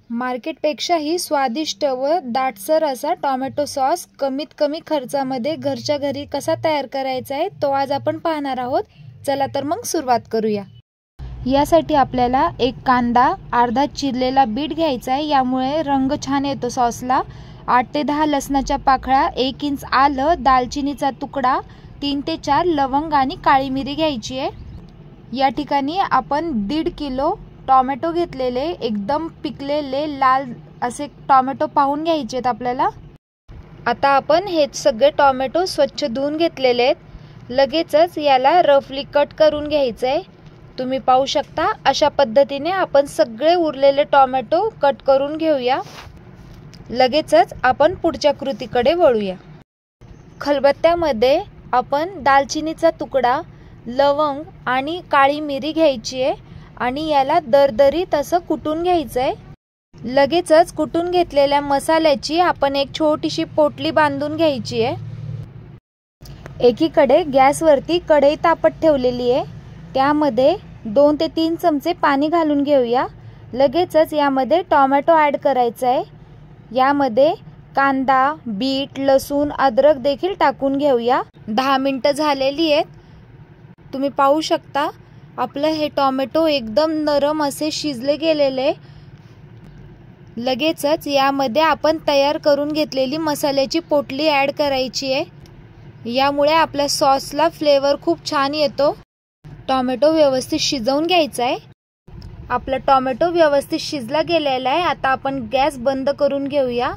मार्केटपेक्षाही स्वादिष्ट व दाटसर असा टोमॅटो सॉस कमीत कमी खर्चामध्ये घरच्या घरी कसा तयार करायचा आहे तो आज आपण पाहणार आहोत। चला तर मग सुरुवात करूया। यासाठी आपल्याला एक कांदा, अर्धा चिरलेला बीट घ्यायचा आहे, यामुळे रंग छान येतो सॉसला। 8 ते 10 लसणाच्या पाकळ्या, 1 इंच आलं, दालचिनीचा तुकडा, 3 ते 4 लवंग आणि काळी मिरी घ्यायची आहे। या ठिकाणी आपण 1.5 किलो टोमॅटो घेतलेले, एकदम पिकलेले लाल असे टोमॅटो पाहून घ्यायचे आहेत आपल्याला। आता आपण हे सगळे टोमॅटो स्वच्छ धुवून घेतलेले आहेत। लगेचच याला रफली कट करून घ्यायचे आहे। तुम्ही पाहू शकता अशा पद्धतीने आपण सगळे उरलेले टोमॅटो कट करून घेऊया। लगेचच आपण पुढच्या कृतीकडे वळूया। खलबत्त्यामध्ये आपण दालचिनीचा तुकडा, लवंग आणि काळी मिरी घ्यायची आहे आणि याला दरदरीत असं कुटून घ्यायचं आहे। लगेचच कुटून घेतलेल्या मसाल्याची आपण एक छोटीशी पोटली बांधून घ्यायची आहे। एकीकडे गॅसवरती कढई तापत ठेवलेली आहे, त्यामध्ये 2 ते 3 चमचे पाणी घालून घेऊया। लगेचच यामध्ये टोमॅटो ॲड करायचा आहे। यामध्ये कांदा, बीट, लसूण, अद्रक देखील टाकून घेऊया। 10 मिनिटं झालेली आहेत। तुम्ही पाहू शकता आपलं हे टोमॅटो एकदम नरम असे शिजले गेलेले। लगेचच यामध्ये आपण तयार करून घेतलेली मसाल्याची पोटली ॲड करायची आहे। यामुळे आपल्या सॉसला फ्लेवर खूप छान येतो। टोमॅटो व्यवस्थित शिजवून घ्यायचा आहे। आपला टोमॅटो व्यवस्थित शिजला गेलेला आहे। आता आपण गॅस बंद करून घेऊया।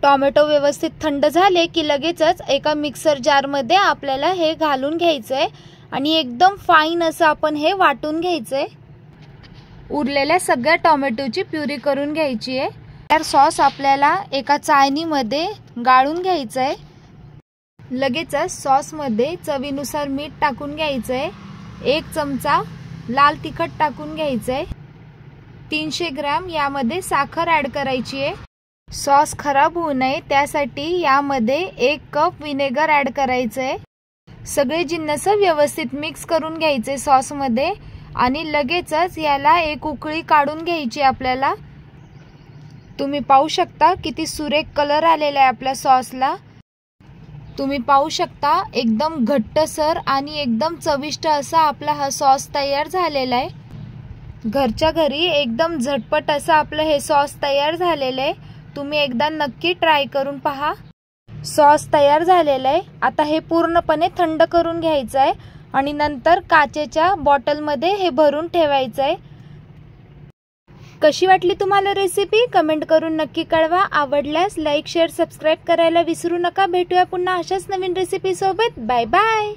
टोमॅटो व्यवस्थित थंड झाले की लगेचच एका मिक्सर जारमध्ये आपल्याला हे घालून घ्यायचं आहे आणि एकदम फाईन असं आपण हे वाटून घ्यायचं आहे। उरलेल्या सगळ्या टोमॅटोची प्युरी करून घ्यायची आहे। तर सॉस आपल्याला एका चाळणीमध्ये गाळून घ्यायचं आहे। लगेचच सॉसमध्ये चवीनुसार मीठ टाकून घ्यायचं आहे। 1 चमचा लाल तिखट टाकून घ्यायचं आहे। 300 ग्रॅम यामध्ये साखर ॲड करायची आहे। सॉस खराब होऊ नये त्यासाठी यामध्ये 1 कप विनेगर ॲड करायचं आहे। सगळे जिन्नस व्यवस्थित मिक्स करून घ्यायचे सॉसमध्ये आणि लगेचच याला एक उकळी काढून घ्यायची आपल्याला। तुम्ही पाहू शकता किती सुरेख कलर आलेला आहे आपल्या सॉसला। तुम्ही पाहू शकता एकदम घट्टसर आणि एकदम चविष्ट असा आपला हा सॉस तयार झालेला आहे। घरच्या घरी एकदम झटपट असं आपलं हे सॉस तयार झालेलं आहे। तुम्ही एकदा नक्की ट्राय करून पहा। सॉस तयार झालेला आहे। आता हे पूर्णपणे थंड करून घ्यायचं आहे आणि नंतर काचेच्या बॉटलमध्ये हे भरून ठेवायचं आहे। कशी वाटली तुम्हाला रेसिपी कमेंट करून नक्की कळवा। आवडल्यास लाईक, शेअर, सबस्क्राईब करायला विसरू नका। भेटूया पुन्हा अशाच नवीन रेसिपी सोबत। Bye bye.